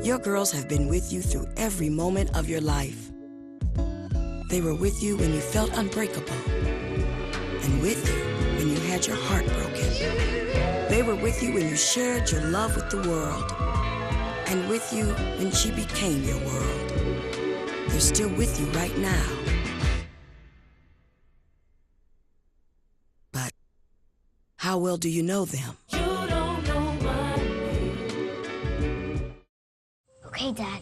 Your girls have been with you through every moment of your life. They were with you when you felt unbreakable, and with you when you had your heart broken. They were with you when you shared your love with the world, and with you when she became your world. They're still with you right now. But how well do you know them? You don't know my name. Okay, Dad.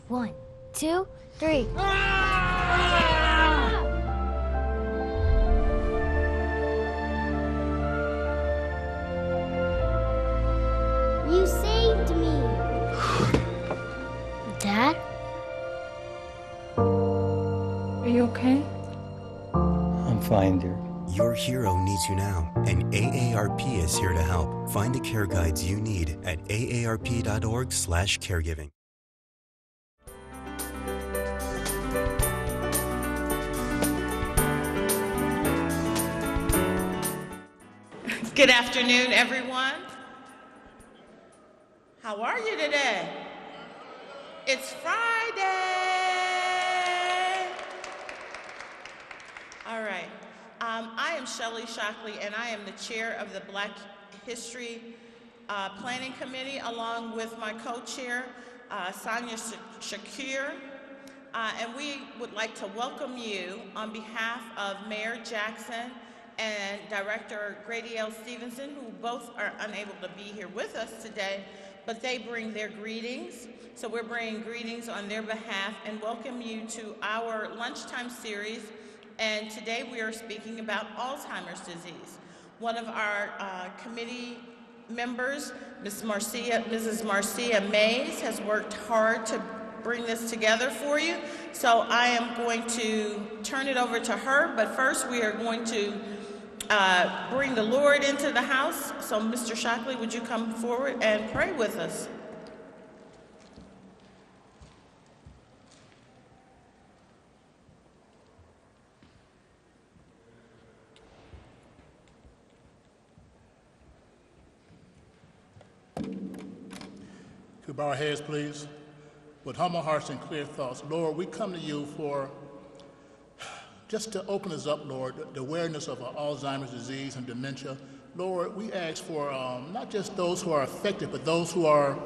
1, 2, 3. You saved me. Dad? Are you okay? I'm fine, dear. Your hero needs you now, and AARP is here to help. Find the care guides you need at aarp.org/caregiving. Good afternoon, everyone. How are you today? It's Friday. All right. I am Shelley Shockley, and I am the chair of the Black History Planning Committee, along with my co-chair, Sonia Shakir. And we would like to welcome you on behalf of Mayor Jackson and Director Grady L. Stevenson, who both are unable to be here with us today, but they bring their greetings. So we're bringing greetings on their behalf and welcome you to our lunchtime series. And today we are speaking about Alzheimer's disease. One of our committee members, Mrs. Marcia Mays, has worked hard to bring this together for you. So I am going to turn it over to her, but first we are going to bring the Lord into the house. So Mr. Shockley, would you come forward and pray with us? Could we bow our heads, please? With humble hearts and clear thoughts, Lord, we come to you for just to open us up, Lord, the awareness of Alzheimer's disease and dementia. Lord, we ask for not just those who are affected, but those who are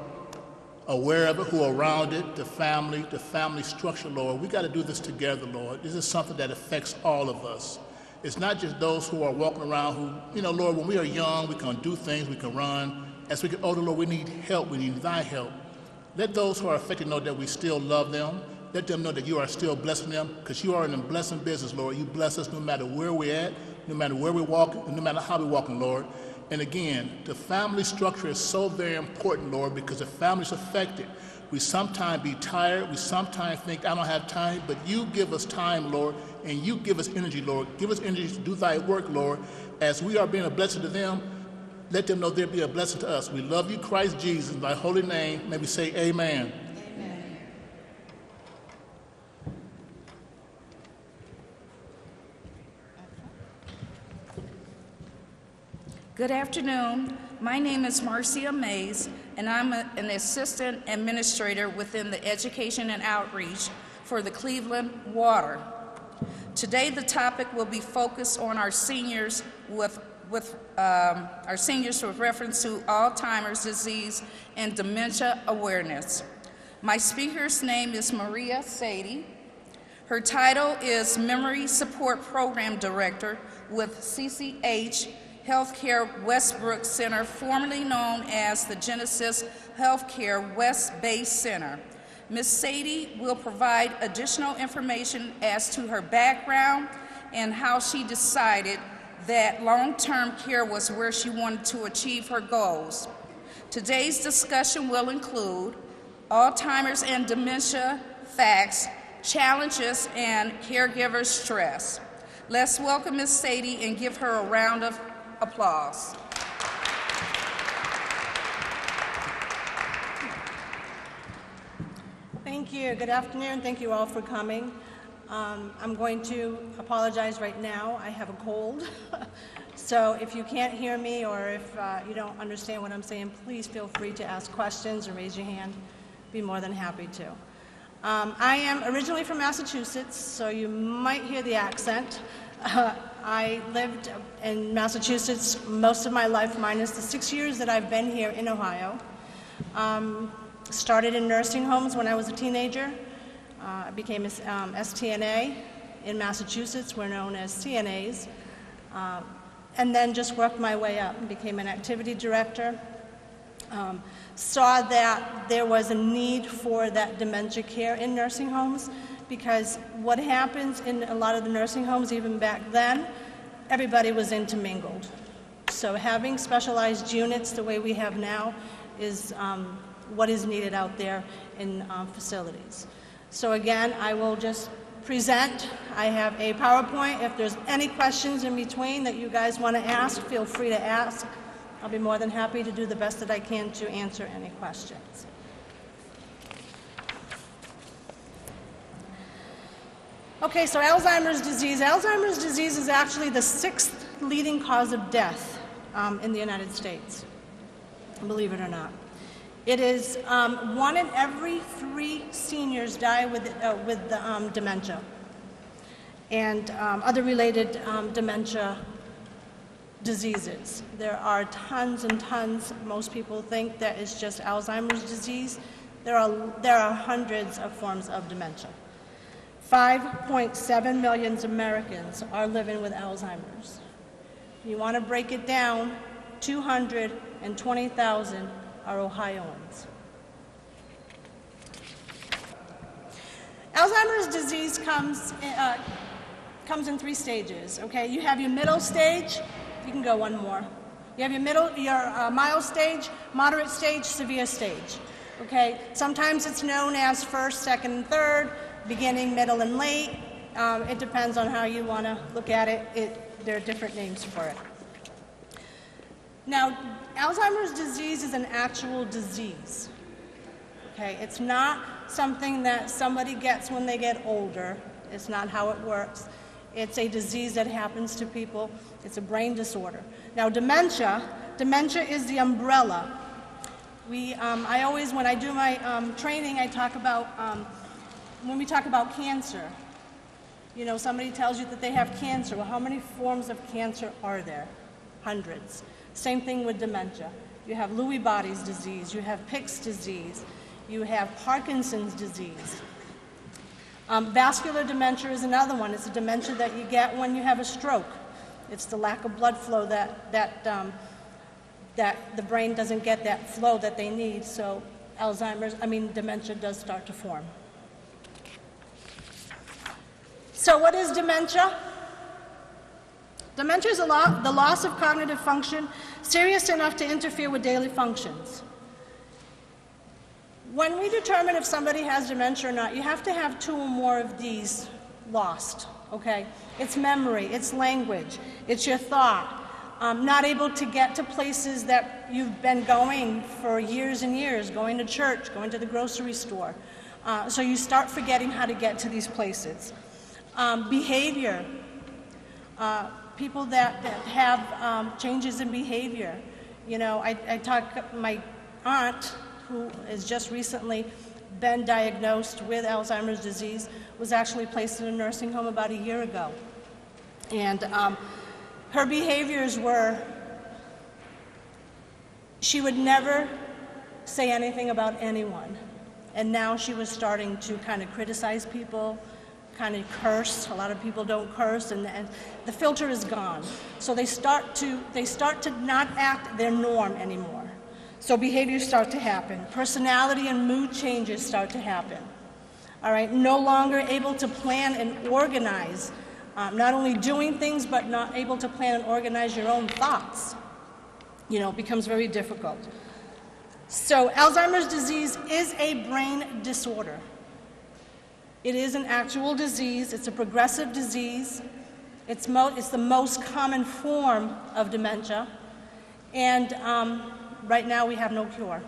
aware of it, who are around it, the family structure, Lord. We got to do this together, Lord. This is something that affects all of us. It's not just those who are walking around who, Lord, when we are young, we can do things, we can run. As we get older, Lord, we need help, we need thy help. Let those who are affected know that we still love them. Let them know that you are still blessing them, because you are in the blessing business, Lord. You bless us no matter where we're at, no matter where we walk, and no matter how we're walking, Lord. And again, the family structure is so very important, Lord, because if family's affected, we sometimes be tired, we sometimes think, I don't have time, but you give us time, Lord, and you give us energy, Lord. Give us energy to do thy work, Lord. As we are being a blessing to them, let them know they'll be a blessing to us. We love you, Christ Jesus. In thy holy name, may we say amen. Amen. Good afternoon. My name is Marcia Mays, and I'm an assistant administrator within the Education and Outreach for the Cleveland Water. Today, the topic will be focused on our seniors with reference to Alzheimer's disease and dementia awareness. My speaker's name is Maria Sadie. Her title is Memory Support Program Director with CCH Healthcare Westbrook Center, formerly known as the Genesis Healthcare West Bay Center. Ms. Sadie will provide additional information as to her background and how she decided that long-term care was where she wanted to achieve her goals. Today's discussion will include Alzheimer's and dementia facts, challenges, and caregiver stress. Let's welcome Ms. Sadie and give her a round of applause. Thank you. Good afternoon. Thank you all for coming. I'm going to apologize right now. I have a cold. So if you can't hear me or if you don't understand what I'm saying, please feel free to ask questions or raise your hand. be more than happy to. I am originally from Massachusetts, so you might hear the accent. I lived in Massachusetts most of my life, minus the 6 years that I've been here in Ohio. Started in nursing homes when I was a teenager. I became a STNA. In Massachusetts, we're known as CNAs. And then just worked my way up and became an activity director. Saw that there was a need for that dementia care in nursing homes, because what happens in a lot of the nursing homes, even back then, everybody was intermingled. So having specialized units the way we have now is what is needed out there in facilities. So again, I will just present. I have a PowerPoint. If there's any questions in between that you guys want to ask, feel free to ask. I'll be more than happy to do the best that I can to answer any questions. Okay, so Alzheimer's disease. Alzheimer's disease is actually the 6th leading cause of death in the United States, believe it or not. It is 1 in every 3 seniors die with dementia and other related dementia diseases. There are tons and tons. Most people think that it's just Alzheimer's disease. There are hundreds of forms of dementia. 5.7 million Americans are living with Alzheimer's. If you want to break it down, 220,000 are Ohioans. Alzheimer's disease comes in 3 stages. Okay, you have your middle stage. You can go one more. You have your mild stage, moderate stage, severe stage. Okay, sometimes it's known as first, second, and third, beginning, middle, and late. It depends on how you want to look at it. There are different names for it. Now, Alzheimer's disease is an actual disease. Okay, it's not something that somebody gets when they get older. It's not how it works. It's a disease that happens to people. It's a brain disorder. Now, dementia is the umbrella. I always, when I do my training, I talk about, when we talk about cancer, you know, somebody tells you that they have cancer. Well, how many forms of cancer are there? Hundreds. Same thing with dementia. You have Lewy body's disease, you have Pick's disease, you have Parkinson's disease. Vascular dementia is another one. It's a dementia that you get when you have a stroke. It's the lack of blood flow that the brain doesn't get that flow that they need, so dementia does start to form. So what is dementia? Dementia is the loss of cognitive function serious enough to interfere with daily functions. When we determine if somebody has dementia or not, you have to have 2 or more of these lost, okay? It's memory, it's language, it's your thought, not able to get to places that you've been going for years and years, going to church, going to the grocery store. So you start forgetting how to get to these places. Behavior, people that have changes in behavior. You know, my aunt, who has just recently been diagnosed with Alzheimer's disease, was actually placed in a nursing home about a year ago. And her behaviors were, she would never say anything about anyone. And now she was starting to kind of criticize people, kind of curse. A lot of people don't curse, and the filter is gone. So they start to not act their norm anymore. So behaviors start to happen. Personality and mood changes start to happen. All right, no longer able to plan and organize, not only doing things, but not able to plan and organize your own thoughts. You know, it becomes very difficult. So Alzheimer's disease is a brain disorder. It is an actual disease. It's a progressive disease. It's the most common form of dementia. And right now we have no cure.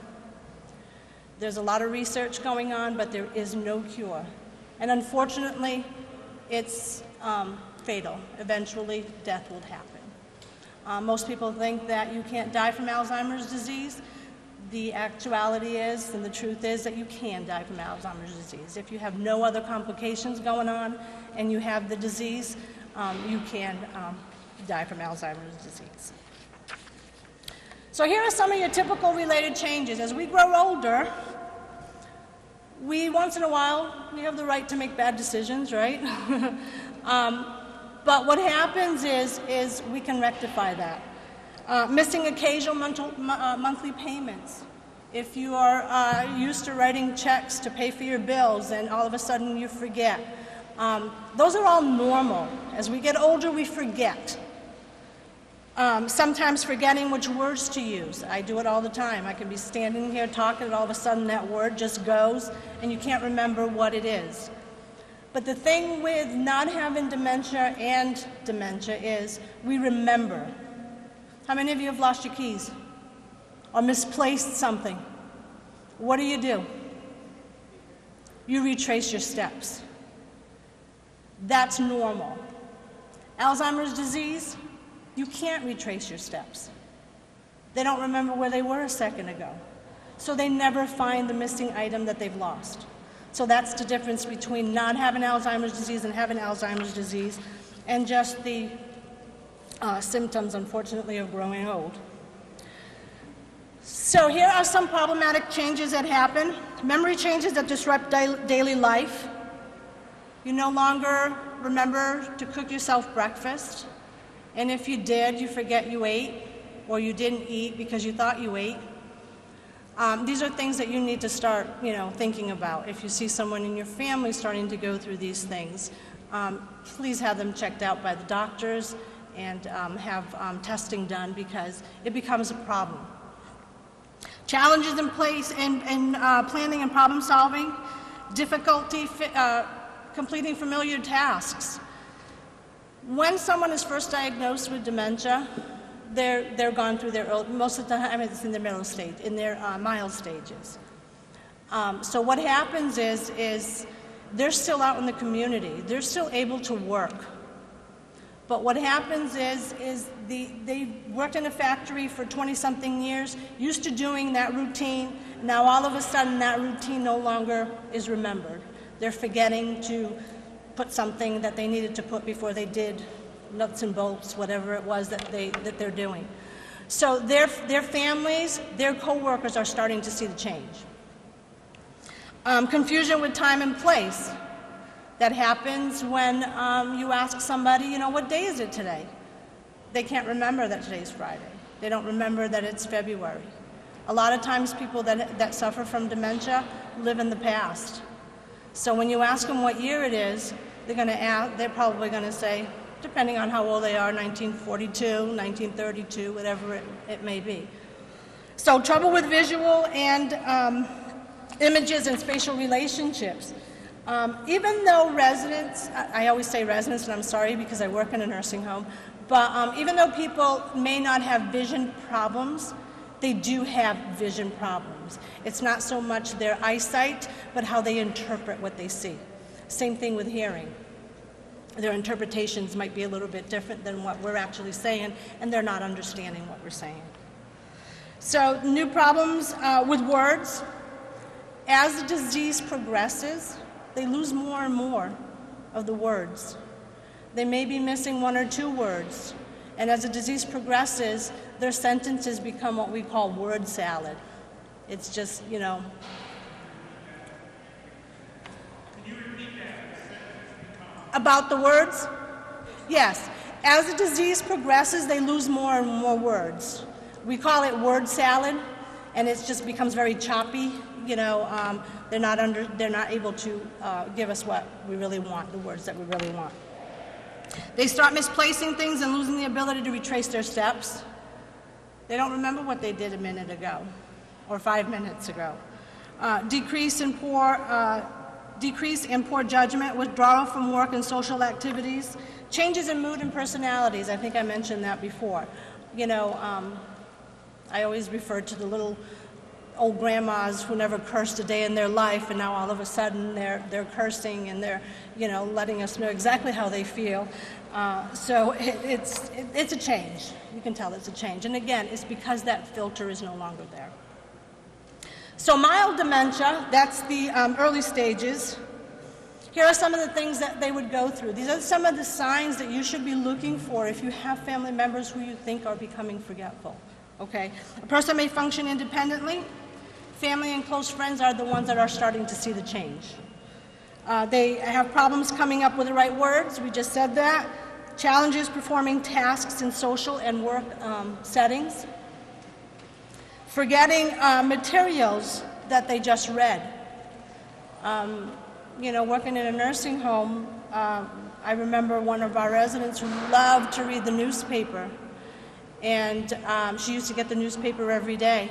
There's a lot of research going on, but there is no cure. And unfortunately, it's fatal. Eventually, death will happen. Most people think that you can't die from Alzheimer's disease. The actuality is, and the truth is, that you can die from Alzheimer's disease. If you have no other complications going on and you have the disease, you can die from Alzheimer's disease. So here are some of your typical related changes. As we grow older, once in a while, we have the right to make bad decisions, right? But what happens is we can rectify that. Missing occasional monthly payments. If you are used to writing checks to pay for your bills and all of a sudden you forget. Those are all normal. As we get older, we forget. Sometimes forgetting which words to use. I do it all the time. I can be standing here talking and all of a sudden that word just goes and you can't remember what it is. But the thing with not having dementia and dementia is we remember. How many of you have lost your keys or misplaced something? What do? You retrace your steps. That's normal. Alzheimer's disease, you can't retrace your steps. They don't remember where they were a second ago. So they never find the missing item that they've lost. So that's the difference between not having Alzheimer's disease and having Alzheimer's disease, and just the symptoms, unfortunately, of growing old. So here are some problematic changes that happen. Memory changes that disrupt daily life. You no longer remember to cook yourself breakfast. And if you did, you forget you ate, or you didn't eat because you thought you ate. These are things that you need to start, thinking about. If you see someone in your family starting to go through these things, please have them checked out by the doctors and have testing done, because it becomes a problem. Challenges in place in planning and problem solving, difficulty completing familiar tasks. When someone is first diagnosed with dementia, they're gone through most of the time it's in their middle stage, in their mild stages. So what happens is they're still out in the community. They're still able to work. But what happens is they worked in a factory for 20-something years, used to doing that routine. Now all of a sudden that routine no longer is remembered. They're forgetting to put something that they needed to put before they did nuts and bolts, whatever it was that they're doing. So their families, their co-workers are starting to see the change. Confusion with time and place. That happens when you ask somebody, what day is it today? They can't remember that today's Friday. They don't remember that it's February. A lot of times people that suffer from dementia live in the past. So when you ask them what year it is, they're probably going to say, depending on how old they are, 1942, 1932, whatever it may be. So trouble with visual and images and spatial relationships. Even though residents, I always say residents, and I'm sorry because I work in a nursing home, but even though people may not have vision problems, they do have vision problems. It's not so much their eyesight, but how they interpret what they see. Same thing with hearing. Their interpretations might be a little bit different than what we're actually saying, and they're not understanding what we're saying. So new problems with words. As the disease progresses, they lose more and more of the words. They may be missing one or two words. And as the disease progresses, their sentences become what we call word salad. It's just, Can you repeat that? About the words? Yes. As the disease progresses, they lose more and more words. We call it word salad, and it just becomes very choppy. They're not able to give us what we really want, the words that we really want. They start misplacing things and losing the ability to retrace their steps. They don't remember what they did a minute ago or 5 minutes ago. Decrease in poor judgment, withdrawal from work and social activities, changes in mood and personalities. I think I mentioned that before. I always refer to the little old grandmas who never cursed a day in their life, and now all of a sudden they're cursing and they're letting us know exactly how they feel. So it's a change. You can tell it's a change. And again, it's because that filter is no longer there. So mild dementia, that's the early stages. Here are some of the things that they would go through. These are some of the signs that you should be looking for if you have family members who you think are becoming forgetful. Okay? A person may function independently. Family and close friends are the ones that are starting to see the change. They have problems coming up with the right words. We just said that. Challenges performing tasks in social and work settings. Forgetting materials that they just read. You know, working in a nursing home, I remember one of our residents who loved to read the newspaper. And she used to get the newspaper every day.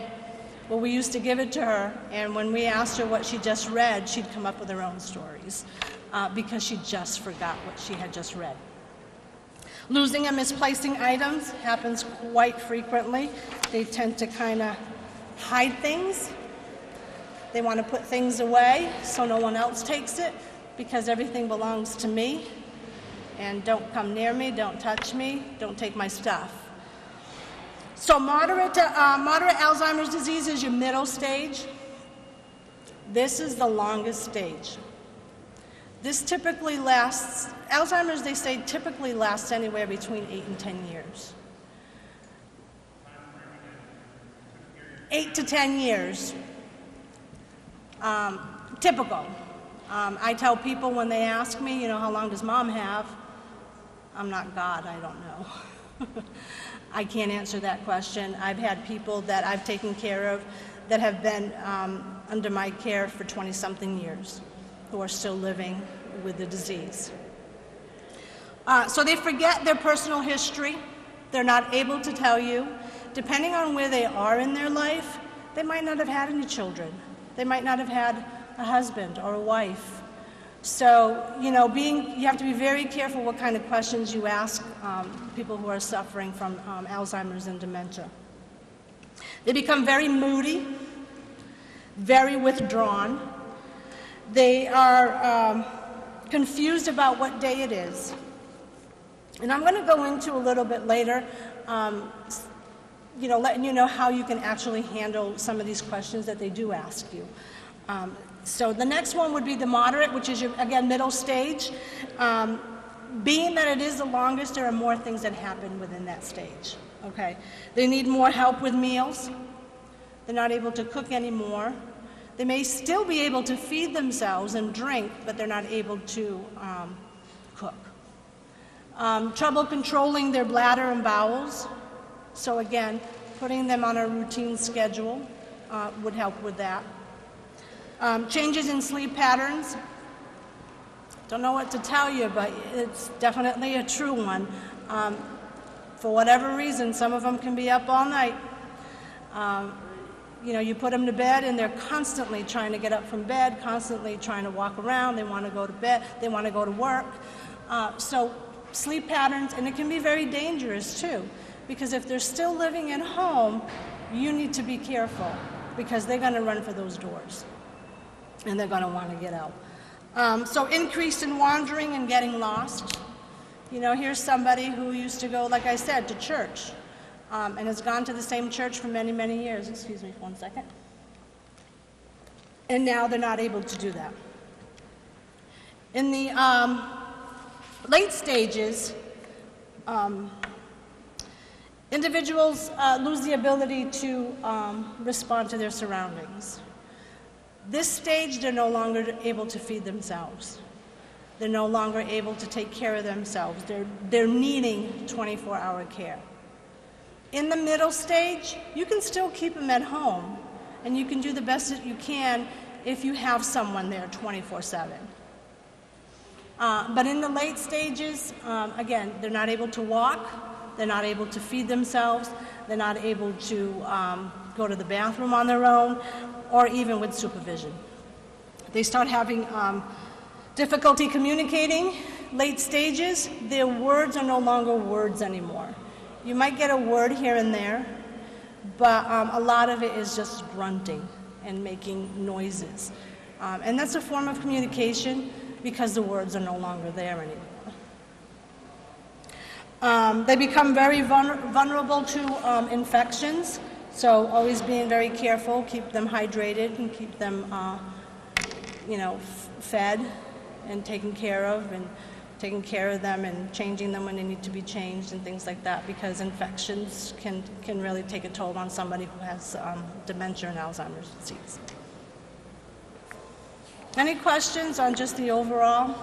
Well, we used to give it to her, and when we asked her what she just read, she'd come up with her own stories because she just forgot what she had just read. Losing and misplacing items happens quite frequently. They tend to kind of hide things. They want to put things away so no one else takes it because everything belongs to me. And don't come near me, don't touch me, don't take my stuff. So moderate Alzheimer's disease is your middle stage. This is the longest stage. This typically lasts, Alzheimer's, they say, typically lasts anywhere between 8 and 10 years. 8 to 10 years. Typical. I tell people when they ask me, you know, how long does mom have? I'm not God, I don't know. I can't answer that question. I've had people that I've taken care of that have been under my care for 20-something years who are still living with the disease. So they forget their personal history. They're not able to tell you. Depending on where they are in their life, they might not have had any children. They might not have had a husband or a wife. So, you know, you have to be very careful what kind of questions you ask people who are suffering from Alzheimer's and dementia. They become very moody, very withdrawn. They are confused about what day it is. And I'm going to go into a little bit later, you know, letting you know how you can actually handle some of these questions that they do ask you. So the next one would be the moderate, which is, again, middle stage. Being that it is the longest, there are more things that happen within that stage. Okay? They need more help with meals. They're not able to cook anymore. They may still be able to feed themselves and drink, but they're not able to cook. Trouble controlling their bladder and bowels. So again, putting them on a routine schedule would help with that. Changes in sleep patterns. Don't know what to tell you, but it's definitely a true one. For whatever reason, some of them can be up all night. You know, you put them to bed and they're constantly trying to get up from bed, constantly trying to walk around. They want to go to bed, they want to go to work. So sleep patterns, and it can be very dangerous too, because if they're still living at home, you need to be careful because they're going to run for those doors and they're going to want to get out. So increase in wandering and getting lost. You know, here's somebody who used to go, like I said, to church and has gone to the same church for many, many years. Excuse me for 1 second. And now they're not able to do that. In the late stages, individuals lose the ability to respond to their surroundings. This stage, they're no longer able to feed themselves. They're no longer able to take care of themselves. They're needing 24-hour care. In the middle stage, you can still keep them at home, and you can do the best that you can if you have someone there 24/7. But in the late stages, again, they're not able to walk, they're not able to feed themselves, they're not able to go to the bathroom on their own, or even with supervision. They start having difficulty communicating. Late stages, their words are no longer words anymore. You might get a word here and there, but a lot of it is just grunting and making noises. And that's a form of communication because the words are no longer there anymore. They become very vulnerable to infections. So always being very careful, keep them hydrated and keep them, fed and taken care of, and taking care of them and changing them when they need to be changed and things like that, because infections can really take a toll on somebody who has dementia and Alzheimer's disease. Any questions on just the overall?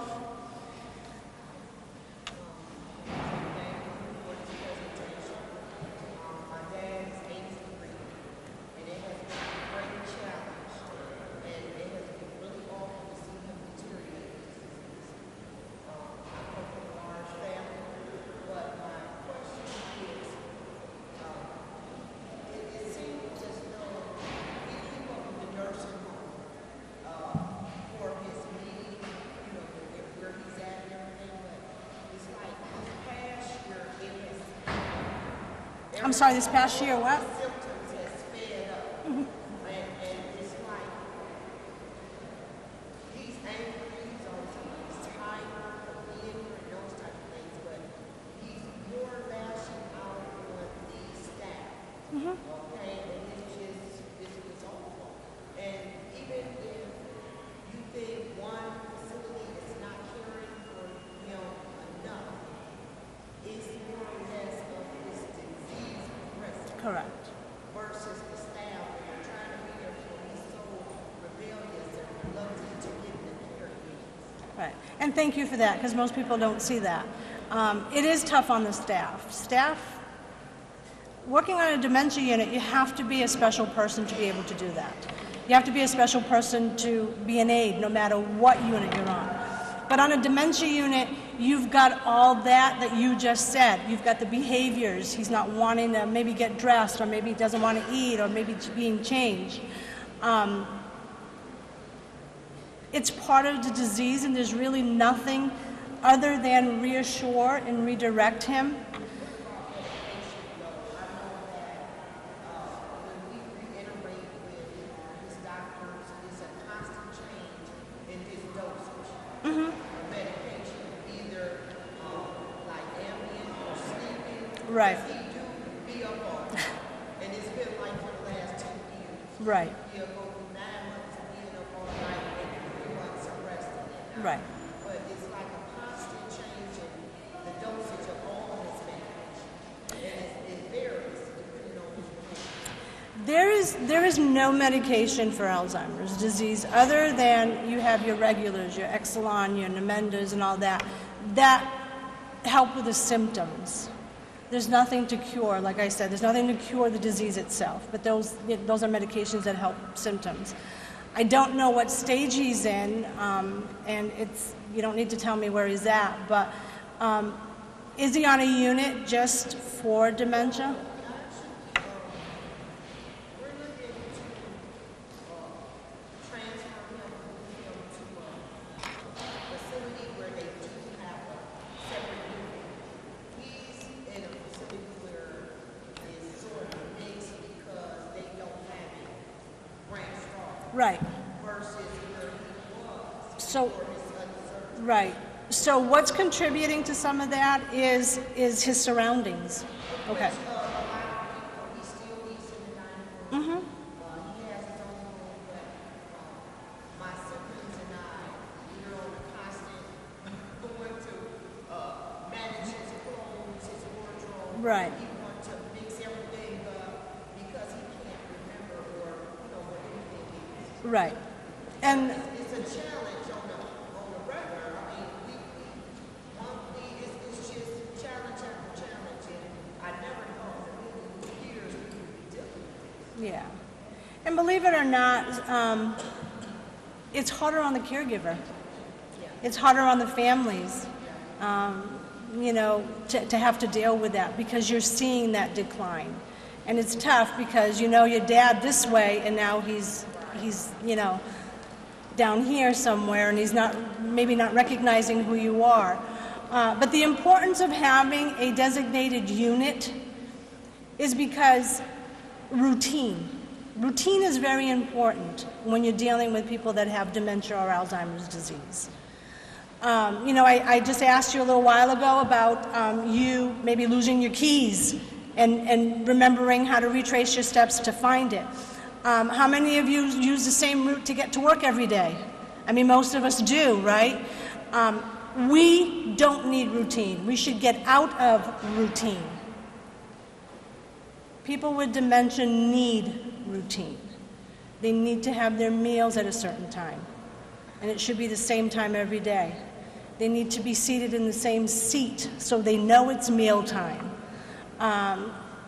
I'm sorry, this past year, what? Mm-hmm. Correct. Versus the staff, when you're trying to be there, he's so rebellious and reluctant to give the care he needs. Right, and thank you for that, because most people don't see that. It is tough on the staff. Staff, working on a dementia unit, you have to be a special person to be able to do that. You have to be a special person to be an aide, no matter what unit you're on. But on a dementia unit, you've got all that you just said. You've got the behaviors. He's not wanting to maybe get dressed, or maybe he doesn't want to eat, or maybe being changed. It's part of the disease, and there's really nothing other than reassure and redirect him. Right. And it's been like for the last 2 years. Right. He'll go through 9 months of being up all night and 3 months of resting at night. Right. But it's like a constant change in the dosage of all his medication. And it varies depending on his behavior. There is no medication for Alzheimer's disease other than you have your regulars, your Exelon, your Namendas, and all that help with the symptoms. There's nothing to cure, like I said, there's nothing to cure the disease itself, but those are medications that help symptoms. I don't know what stage he's in, and you don't need to tell me where he's at, but is he on a unit just for dementia? Right. Right. So what's contributing to some of that is his surroundings. Okay. Mm-hmm. My siblings and I, we're on a constant going to manage his clothes, his wardrobe. Right. He wants to mix everything up because he can't remember or what anything is. Right. And it's a challenge on the regular. I mean, monthly, it's just challenge after challenge, and I never thought that in years we would be dealing with. yeah. And believe it or not, it's harder on the caregiver. It's harder on the families, to have to deal with that, because you're seeing that decline. And it's tough because you know your dad this way, and now he's down here somewhere, and he's maybe not recognizing who you are. But the importance of having a designated unit is because routine is very important when you're dealing with people that have dementia or Alzheimer's disease. I just asked you a little while ago about you maybe losing your keys and remembering how to retrace your steps to find it. How many of you use the same route to get to work every day? I mean, most of us do, right? We don't need routine. We should get out of routine. People with dementia need routine. They need to have their meals at a certain time, and it should be the same time every day. They need to be seated in the same seat so they know it's meal time.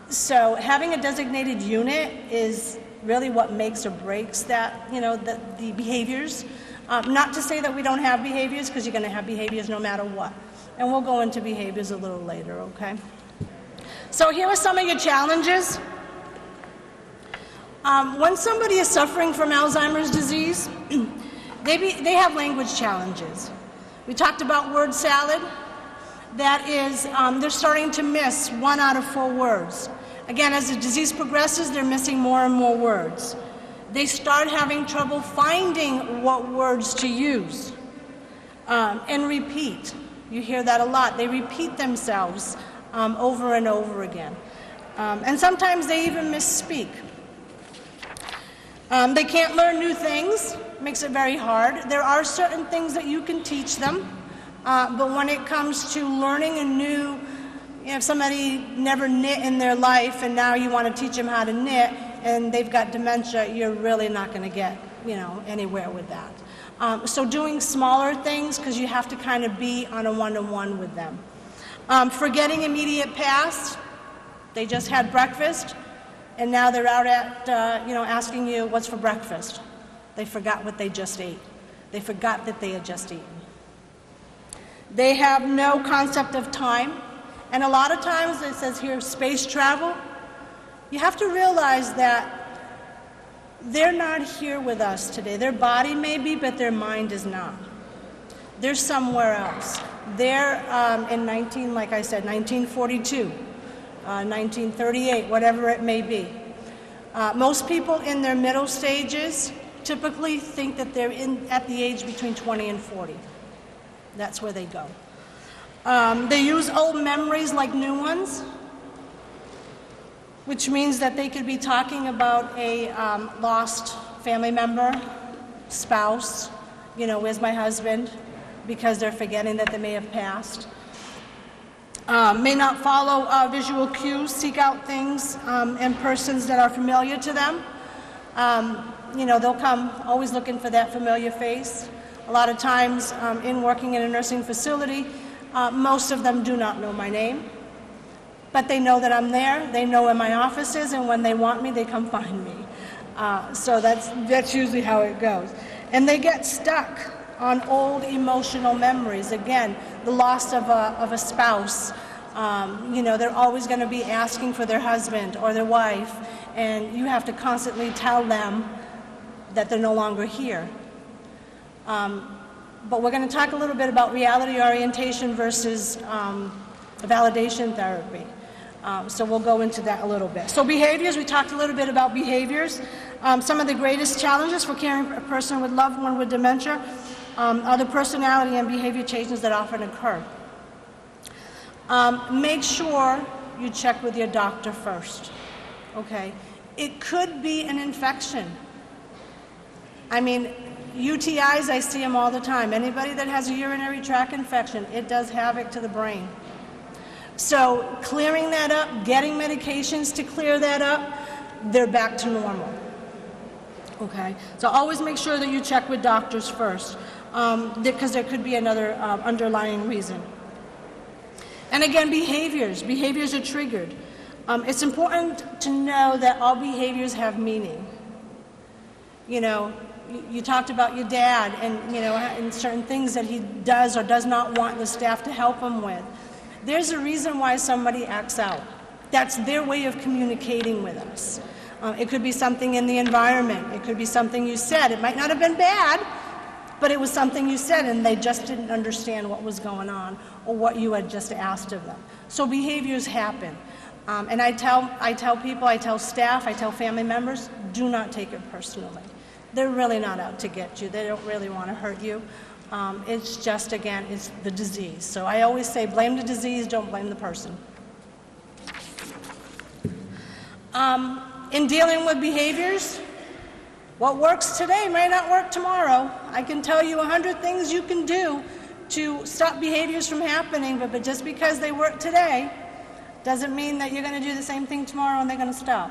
So having a designated unit is really what makes or breaks that, the behaviors. Not to say that we don't have behaviors, because you're going to have behaviors no matter what. And we'll go into behaviors a little later, okay? So here are some of your challenges. When somebody is suffering from Alzheimer's disease, they have language challenges. We talked about word salad. That is, they're starting to miss 1 out of 4 words. Again, as the disease progresses, they're missing more and more words. They start having trouble finding what words to use and repeat. You hear that a lot. They repeat themselves over and over again. And sometimes they even misspeak. They can't learn new things. Makes it very hard. There are certain things that you can teach them, but when it comes to learning a new, if somebody never knit in their life and now you want to teach them how to knit and they've got dementia, you're really not going to get, anywhere with that. So doing smaller things, because you have to kind of be on a one-to-one with them. Forgetting immediate past. They just had breakfast and now they're out at, asking you what's for breakfast. They forgot what they just ate. They forgot that they had just eaten. They have no concept of time. And a lot of times it says here space travel. You have to realize that they're not here with us today. Their body may be, but their mind is not. They're somewhere else. They're in 1942, 1938, whatever it may be. Most people in their middle stages typically think that they're at the age between 20 and 40. That's where they go. They use old memories like new ones, which means that they could be talking about a lost family member, spouse, where's my husband, because they're forgetting that they may have passed. May not follow visual cues, seek out things and persons that are familiar to them. They'll come always looking for that familiar face. A lot of times in working in a nursing facility, most of them do not know my name, but they know that I'm there. They know where my office is, and when they want me, they come find me. So that's usually how it goes. And they get stuck on old emotional memories. Again, the loss of a spouse. They're always going to be asking for their husband or their wife, and you have to constantly tell them that they're no longer here. But we're going to talk a little bit about reality orientation versus validation therapy. So we'll go into that a little bit. So behaviors, we talked a little bit about behaviors. Some of the greatest challenges for caring for a person with loved one with dementia are the personality and behavior changes that often occur. Make sure you check with your doctor first, okay? It could be an infection. I mean, UTIs, I see them all the time. Anybody that has a urinary tract infection, it does havoc to the brain. So clearing that up, getting medications to clear that up, they're back to normal. Okay, so always make sure that you check with doctors first, because there could be another underlying reason. And again, behaviors are triggered. It's important to know that all behaviors have meaning. You talked about your dad and certain things that he does or does not want the staff to help him with. There's a reason why somebody acts out. That's their way of communicating with us. It could be something in the environment. It could be something you said. It might not have been bad, but it was something you said and they just didn't understand what was going on or what you had just asked of them. So behaviors happen. And I tell people, I tell staff, I tell family members, do not take it personally. They're really not out to get you. They don't really want to hurt you. It's just, again, it's the disease. So I always say blame the disease, don't blame the person. In dealing with behaviors, what works today might not work tomorrow. I can tell you 100 things you can do to stop behaviors from happening, but just because they work today doesn't mean that you're going to do the same thing tomorrow and they're going to stop.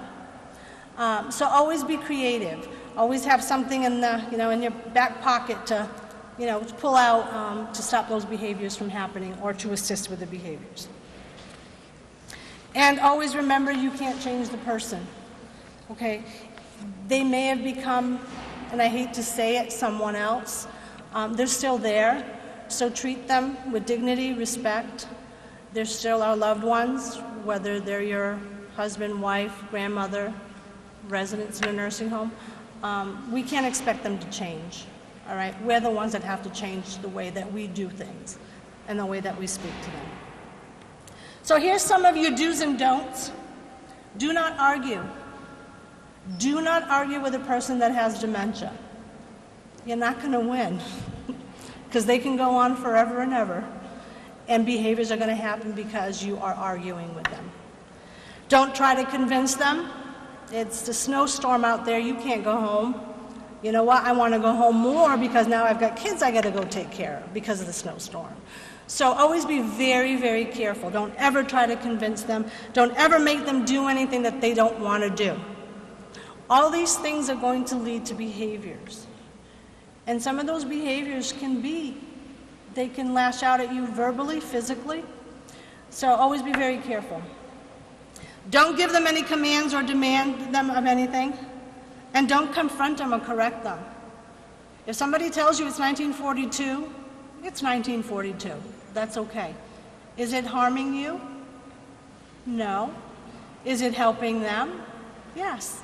So always be creative. Always have something in in your back pocket to, to pull out to stop those behaviors from happening or to assist with the behaviors. And always remember, you can't change the person. Okay? They may have become, and I hate to say it, someone else. They're still there, so treat them with dignity, respect. They're still our loved ones, whether they're your husband, wife, grandmother, residents in a nursing home. We can't expect them to change, all right? We're the ones that have to change the way that we do things and the way that we speak to them. So here's some of your do's and don'ts. Do not argue. Do not argue with a person that has dementia. You're not going to win because they can go on forever and ever, and behaviors are going to happen because you are arguing with them. Don't try to convince them. It's a snowstorm out there. You can't go home. You know what? I want to go home more because now I've got kids I got to go take care of because of the snowstorm. So always be very, very careful. Don't ever try to convince them. Don't ever make them do anything that they don't want to do. All these things are going to lead to behaviors. And some of those behaviors they can lash out at you verbally, physically. So always be very careful. Don't give them any commands or demand them of anything. And don't confront them or correct them. If somebody tells you it's 1942, it's 1942. That's okay. Is it harming you? No. Is it helping them? Yes.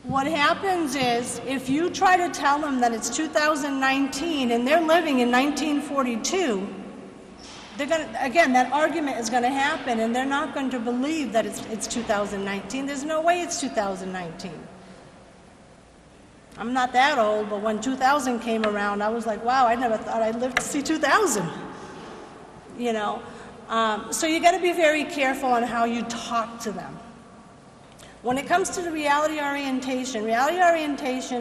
What happens is, if you try to tell them that it's 2019 and they're living in 1942, that argument is going to happen, and they're not going to believe that it's 2019. There's no way it's 2019. I'm not that old, but when 2000 came around, I was like, wow, I never thought I'd live to see 2000. So you got to be very careful on how you talk to them. When it comes to the reality orientation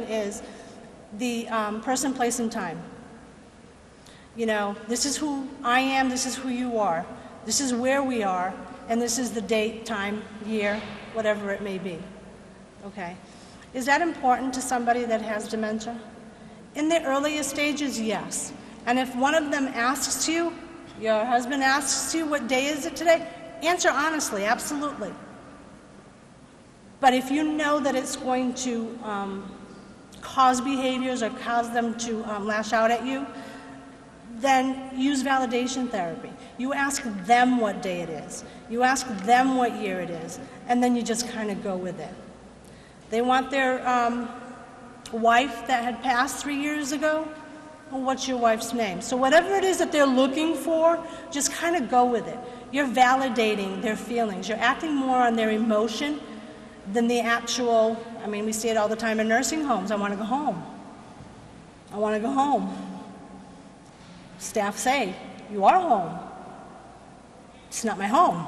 is the person, place, and time. This is who I am, this is who you are, this is where we are, and this is the date, time, year, whatever it may be. Okay? Is that important to somebody that has dementia? In the earliest stages, yes. And if one of them asks you, your husband asks you, what day is it today? Answer honestly, absolutely. But if you know that it's going to cause behaviors or cause them to lash out at you, then use validation therapy. You ask them what day it is. You ask them what year it is. And then you just kind of go with it. They want their wife that had passed 3 years ago. Well, what's your wife's name? So whatever it is that they're looking for, just kind of go with it. You're validating their feelings. You're acting more on their emotion than the actual, we see it all the time in nursing homes. I want to go home. I want to go home. Staff say, you are home. It's not my home.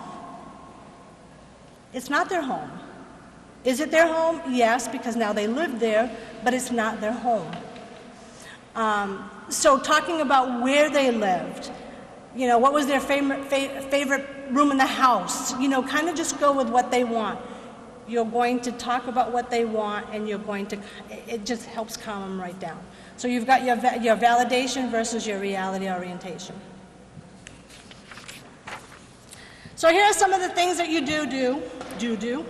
It's not their home. Is it their home? Yes, because now they live there, but it's not their home. So talking about where they lived, what was their favorite room in the house, kind of just go with what they want. You're going to talk about what they want, and it just helps calm them right down. So you've got your validation versus your reality orientation. So here are some of the things that you do.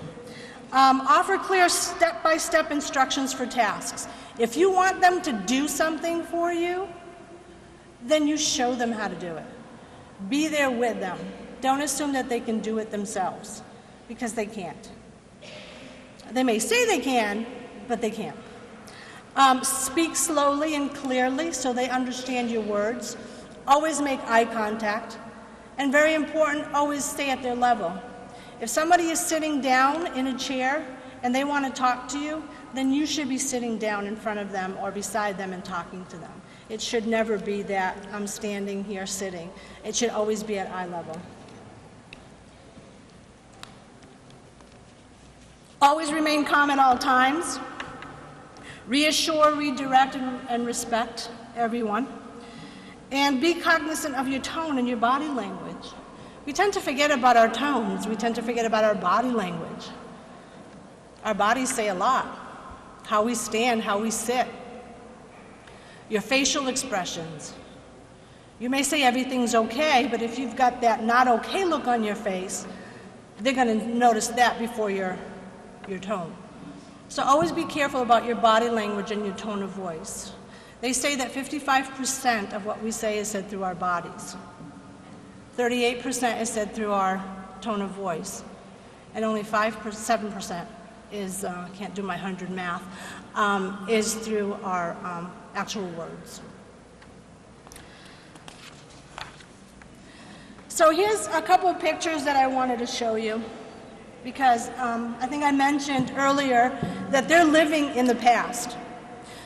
Offer clear step-by-step instructions for tasks. If you want them to do something for you, then you show them how to do it. Be there with them. Don't assume that they can do it themselves, because they can't. They may say they can, but they can't. Speak slowly and clearly so they understand your words. Always make eye contact. And very important, always stay at their level. If somebody is sitting down in a chair and they want to talk to you, then you should be sitting down in front of them or beside them and talking to them. It should never be that I'm standing here sitting. It should always be at eye level. Always remain calm at all times. Reassure, redirect, and respect everyone. And be cognizant of your tone and your body language. We tend to forget about our tones. We tend to forget about our body language. Our bodies say a lot. How we stand, how we sit. Your facial expressions. You may say everything's okay, but if you've got that not okay look on your face, they're going to notice that before your tone. So always be careful about your body language and your tone of voice. They say that 55% of what we say is said through our bodies. 38% is said through our tone of voice. And only 7% is, can't do my 100 math, is through our actual words. So here's a couple of pictures that I wanted to show you, because I think I mentioned earlier that they're living in the past.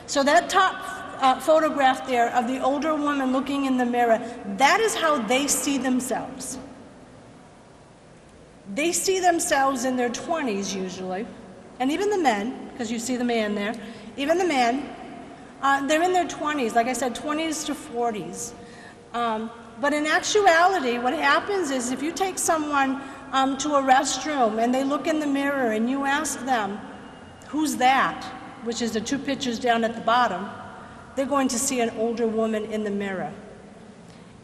So that top photograph there of the older woman looking in the mirror, that is how they see themselves. They see themselves in their 20s usually, and even the men, because you see the man there, even the men, they're in their 20s, like I said, 20s to 40s. But in actuality, what happens is if you take someone to a restroom and they look in the mirror and you ask them, who's that? Which is the two pictures down at the bottom, they're going to see an older woman in the mirror.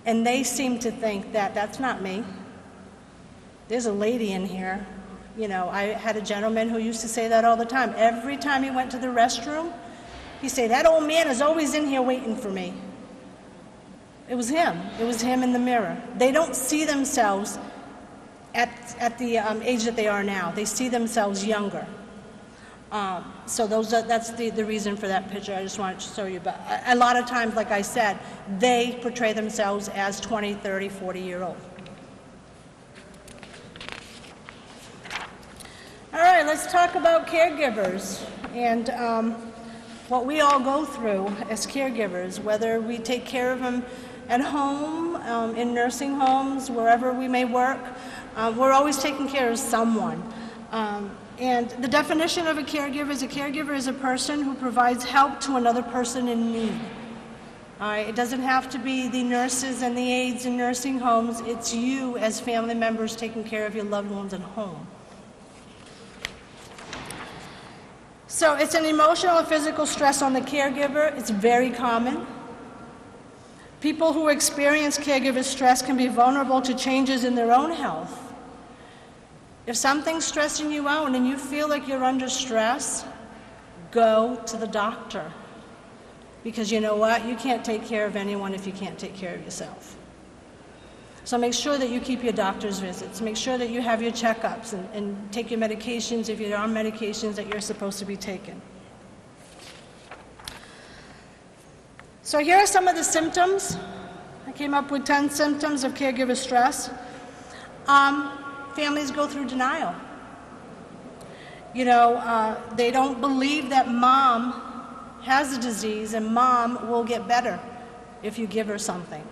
And they seem to think that that's not me. There's a lady in here. You know, I had a gentleman who used to say that all the time. Every time he went to the restroom, he'd say, that old man is always in here waiting for me. It was him. It was him in the mirror. They don't see themselves at the age that they are now. They see themselves younger. So that's the reason for that picture. I just wanted to show you. But a lot of times, like I said, they portray themselves as 20, 30, 40-year-old. All right, let's talk about caregivers and what we all go through as caregivers, whether we take care of them at home, in nursing homes, wherever we may work. We're always taking care of someone. And the definition of a caregiver is a person who provides help to another person in need. All right, it doesn't have to be the nurses and the aides in nursing homes. It's you as family members taking care of your loved ones at home. So it's an emotional and physical stress on the caregiver. It's very common. People who experience caregiver stress can be vulnerable to changes in their own health. If something's stressing you out and you feel like you're under stress, go to the doctor. Because you know what? You can't take care of anyone if you can't take care of yourself. So make sure that you keep your doctor's visits. Make sure that you have your checkups and take your medications if you're on medications that you're supposed to be taking. So here are some of the symptoms. I came up with 10 symptoms of caregiver stress. Families go through denial. You know, they don't believe that mom has a disease and mom will get better if you give her something.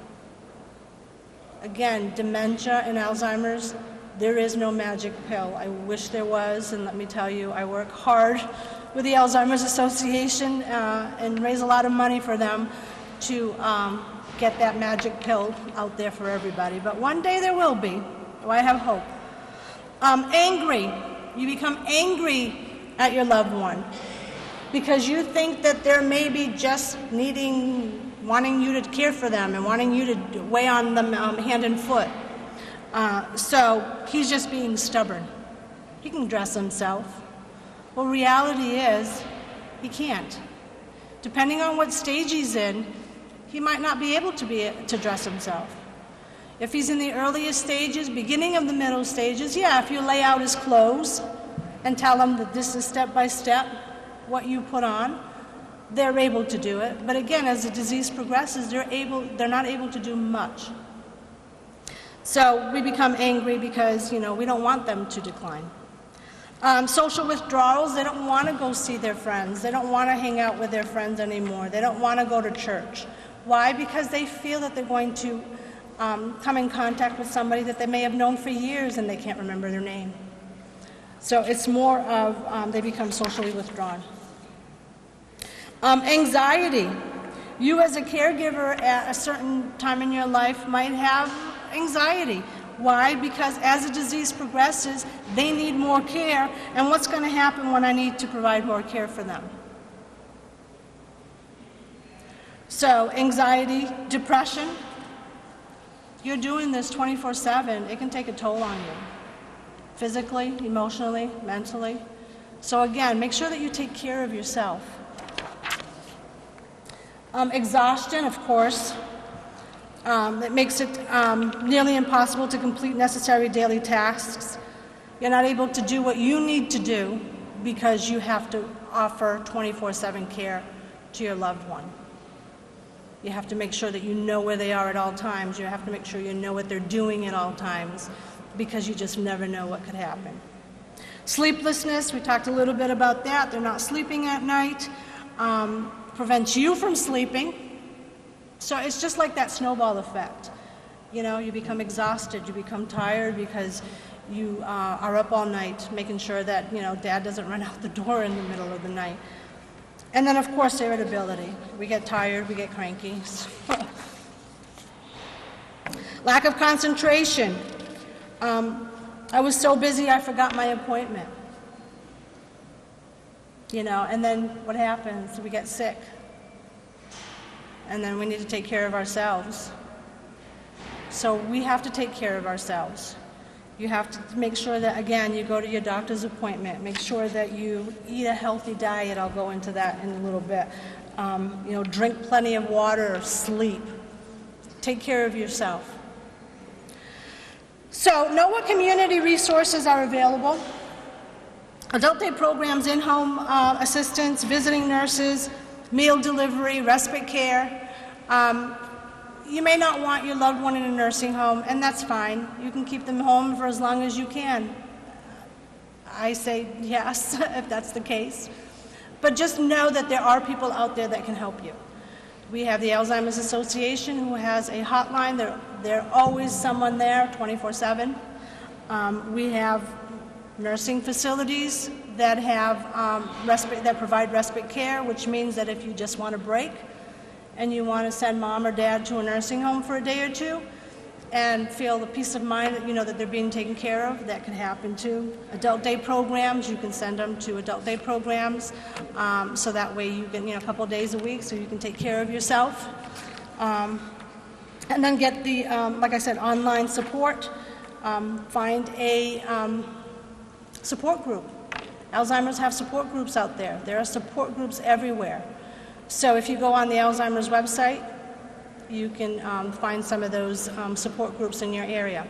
Again, dementia and Alzheimer's, there is no magic pill. I wish there was, and let me tell you, I work hard with the Alzheimer's Association and raise a lot of money for them to get that magic pill out there for everybody. But one day there will be. Oh, I have hope. Angry. You become angry at your loved one because you think that they're maybe just wanting you to care for them and wanting you to weigh on them hand and foot. So he's just being stubborn. He can dress himself. Well, reality is he can't. Depending on what stage he's in, he might not be able to dress himself. If he's in the earliest stages, beginning of the middle stages, yeah, if you lay out his clothes and tell him that this is step by step what you put on, they're able to do it. But again, as the disease progresses, they're not able to do much. So we become angry because, you know, we don't want them to decline. Social withdrawals, they don't want to go see their friends. They don't want to hang out with their friends anymore. They don't want to go to church. Why? Because they feel that they're going to come in contact with somebody that they may have known for years and they can't remember their name. So it's more of they become socially withdrawn. Anxiety. You as a caregiver at a certain time in your life might have anxiety. Why? Because as the disease progresses, they need more care, and what's going to happen when I need to provide more care for them? So anxiety, depression, you're doing this 24/7, it can take a toll on you, physically, emotionally, mentally. So again, make sure that you take care of yourself. Exhaustion, of course, that makes it nearly impossible to complete necessary daily tasks. You're not able to do what you need to do because you have to offer 24/7 care to your loved one. You have to make sure that you know where they are at all times. You have to make sure you know what they're doing at all times, because you just never know what could happen. Sleeplessness, we talked a little bit about that. They're not sleeping at night. Prevents you from sleeping. So it's just like that snowball effect. You know, you become exhausted, you become tired because you are up all night making sure that, you know, Dad doesn't run out the door in the middle of the night. And then, of course, irritability. We get tired, we get cranky. Lack of concentration. I was so busy I forgot my appointment. You know, and then what happens? We get sick. And then we need to take care of ourselves. So we have to take care of ourselves. You have to make sure that, again, you go to your doctor's appointment. Make sure that you eat a healthy diet. I'll go into that in a little bit. You know, drink plenty of water, sleep. Take care of yourself. So know what community resources are available. Adult day programs, in-home assistance, visiting nurses, meal delivery, respite care. You may not want your loved one in a nursing home, and that's fine. You can keep them home for as long as you can. I say yes, if that's the case. But just know that there are people out there that can help you. We have the Alzheimer's Association, who has a hotline. There's always someone there 24/7. We have nursing facilities that have that provide respite care, which means that if you just want a break and you want to send mom or dad to a nursing home for a day or two and feel the peace of mind that you know that they're being taken care of, that can happen too. Adult day programs, you can send them to adult day programs, so that way you get, you know, a couple of days a week so you can take care of yourself. And then get the, like I said, online support. Find a support group. Alzheimer's have support groups out there. There are support groups everywhere. So if you go on the Alzheimer's website, you can find some of those support groups in your area.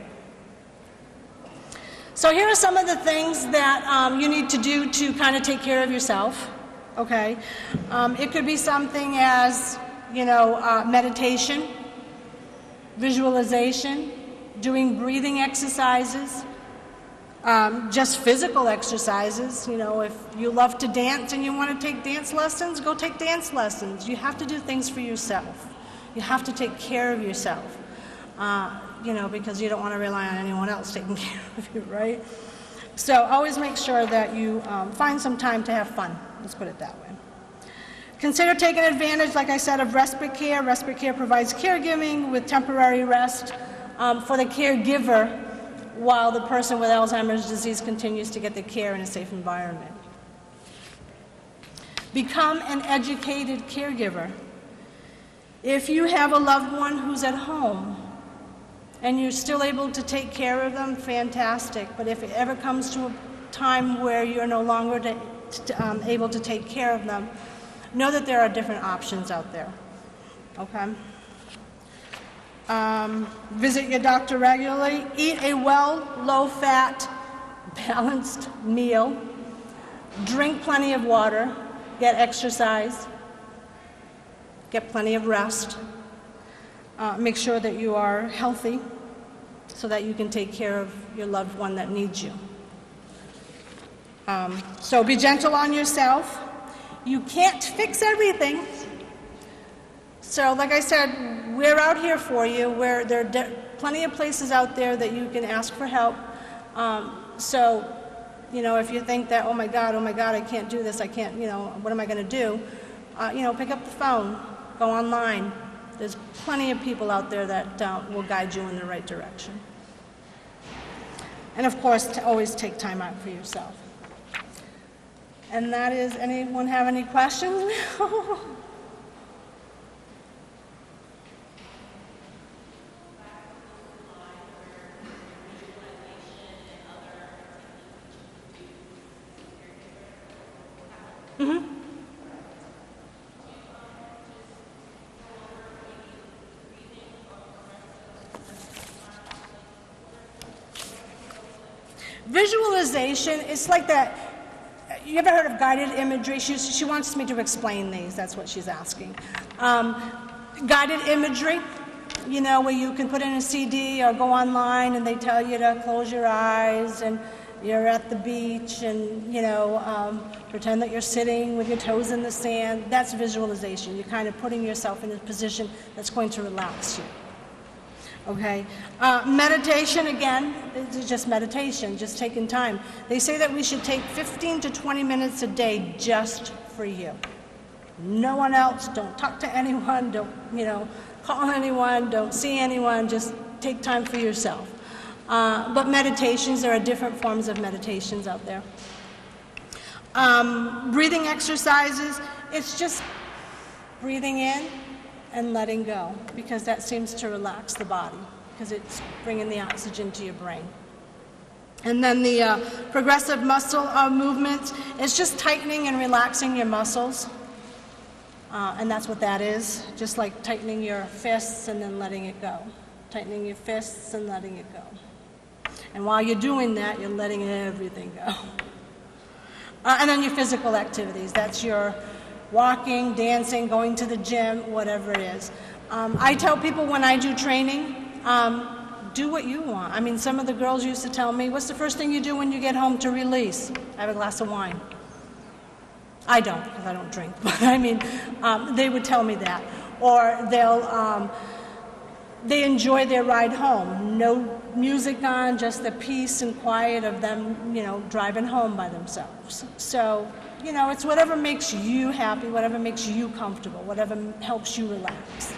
So here are some of the things that you need to do to kind of take care of yourself, okay? It could be something as, you know, meditation, visualization, doing breathing exercises, just physical exercises. You know, if you love to dance and you want to take dance lessons, go take dance lessons. You have to do things for yourself. You have to take care of yourself, you know, because you don't want to rely on anyone else taking care of you, right? So always make sure that you find some time to have fun. Let's put it that way. Consider taking advantage, like I said, of respite care. Respite care provides caregiving with temporary rest for the caregiver while the person with Alzheimer's disease continues to get the care in a safe environment. Become an educated caregiver. If you have a loved one who's at home and you're still able to take care of them, fantastic. But if it ever comes to a time where you're no longer able to take care of them, know that there are different options out there, okay? Visit your doctor regularly. Eat a well, low-fat, balanced meal. Drink plenty of water. Get exercise. Get plenty of rest. Make sure that you are healthy so that you can take care of your loved one that needs you. So be gentle on yourself. You can't fix everything. So like I said, we're out here for you. There are plenty of places out there that you can ask for help. So You know, if you think that, oh my God, I can't do this, I can't, you know, what am I going to do? You know, pick up the phone, go online. There's plenty of people out there that will guide you in the right direction. And of course, to always take time out for yourself. And that is, anyone have any questions? Mm-hmm. Visualization, it's like that. You ever heard of guided imagery? She wants me to explain these. That's what she's asking. Guided imagery, you know, where you can put in a CD or go online and they tell you to close your eyes and you're at the beach and, you know, pretend that you're sitting with your toes in the sand. That's visualization. You're kind of putting yourself in a position that's going to relax you. Okay? Meditation, again, is just meditation, just taking time. They say that we should take 15 to 20 minutes a day just for you. No one else, don't talk to anyone, don't, you know, call anyone, don't see anyone, just take time for yourself. But meditations, there are different forms of meditations out there. Breathing exercises, it's just breathing in and letting go, because that seems to relax the body, because it's bringing the oxygen to your brain. And then the progressive muscle movements, it's just tightening and relaxing your muscles. And that's what that is, just like tightening your fists and then letting it go. Tightening your fists and letting it go. And while you're doing that, you're letting everything go. And then your physical activities, that's your walking, dancing, going to the gym, whatever it is. I tell people when I do training, do what you want. I mean, some of the girls used to tell me, what's the first thing you do when you get home to release? I have a glass of wine. I don't, because I don't drink, but I mean, they would tell me that. Or they enjoy their ride home. No music on, just the peace and quiet of them, you know, driving home by themselves. So, you know, it's whatever makes you happy, whatever makes you comfortable, whatever helps you relax.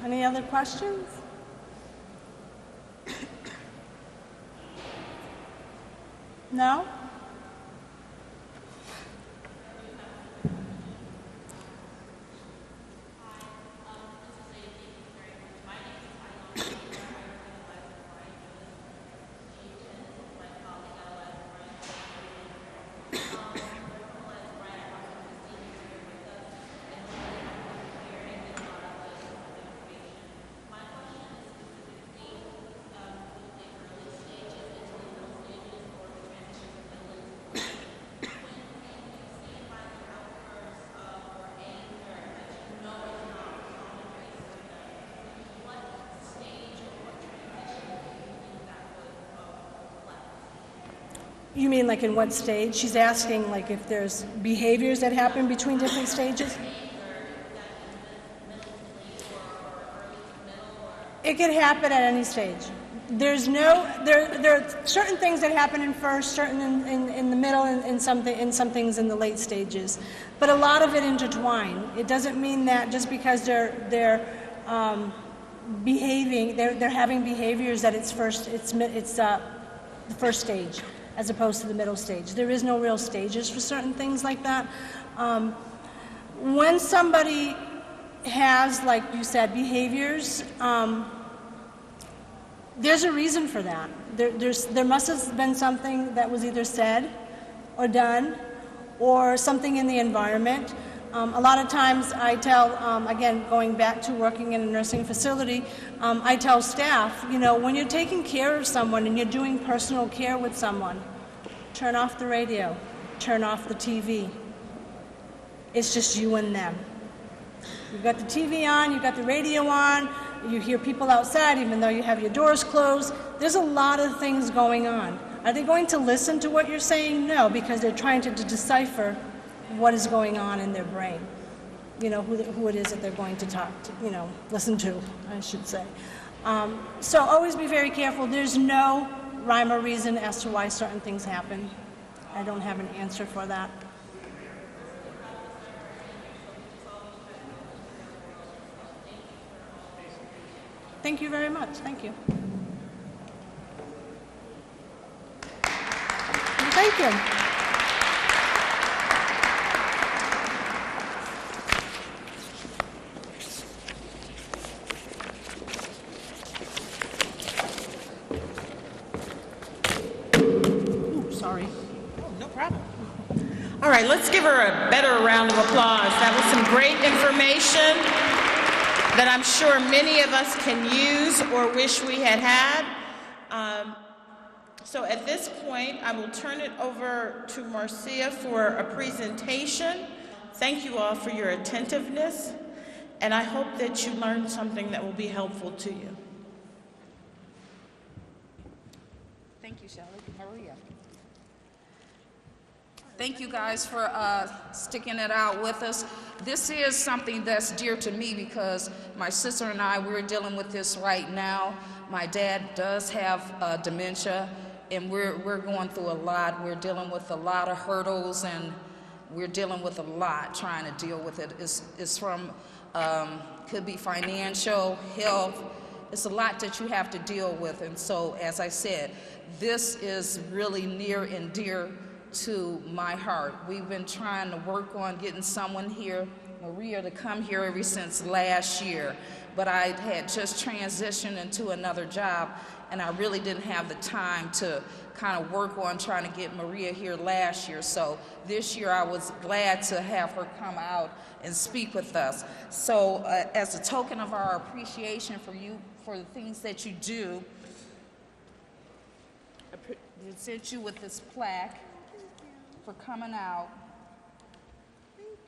Any other questions? No? You mean like in what stage? She's asking like if there's behaviors that happen between different stages? It could happen at any stage. There's no, there are certain things that happen in first, certain in the middle, and some things in the late stages. But a lot of it intertwine. It doesn't mean that just because they're behaving, they're having behaviors that it's the first stage, as opposed to the middle stage. There is no real stages for certain things like that. When somebody has, like you said, behaviors, there's a reason for that. There must have been something that was either said or done or something in the environment. A lot of times I tell, again, going back to working in a nursing facility, I tell staff, you know, when you're taking care of someone and you're doing personal care with someone, turn off the radio, turn off the TV. It's just you and them. You've got the TV on, you've got the radio on, you hear people outside even though you have your doors closed. There's a lot of things going on. Are they going to listen to what you're saying? No, because they're trying to decipher what is going on in their brain. You know, who it is that they're going to talk to, you know, listen to, I should say. So always be very careful. There's no rhyme or reason as to why certain things happen. I don't have an answer for that. Thank you very much. Thank you. Thank you. Ooh, sorry. Oh, no problem. All right, let's give her a better round of applause. That was some great information that I'm sure many of us can use or wish we had had. So at this point, I will turn it over to Marcia for a presentation. Thank you all for your attentiveness, and I hope that you learned something that will be helpful to you. Thank you, Shelley. Maria. Thank you guys for sticking it out with us. This is something that's dear to me because my sister and I, we're dealing with this right now. My dad does have dementia, and we're going through a lot. We're dealing with a lot of hurdles, and we're dealing with a lot trying to deal with it. It's from, could be financial, health. It's a lot that you have to deal with. And so, as I said, this is really near and dear to my heart. We've been trying to work on getting someone here, Maria, to come here ever since last year. But I had just transitioned into another job, and I really didn't have the time to kind of work on trying to get Maria here last year. So this year I was glad to have her come out and speak with us. So as a token of our appreciation for you, for the things that you do, I present you with this plaque for coming out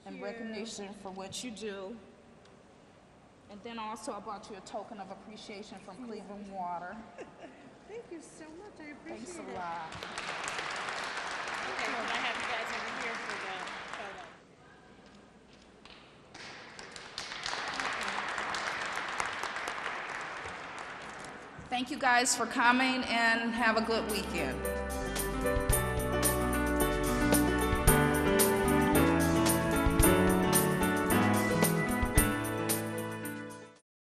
and recognition for what you do. And then also I brought you a token of appreciation from Cleveland Water. Thank you so much. I appreciate Thanks it. a lot. Okay, can I have you guys over here for the photo? Thank you guys for coming, and have a good weekend.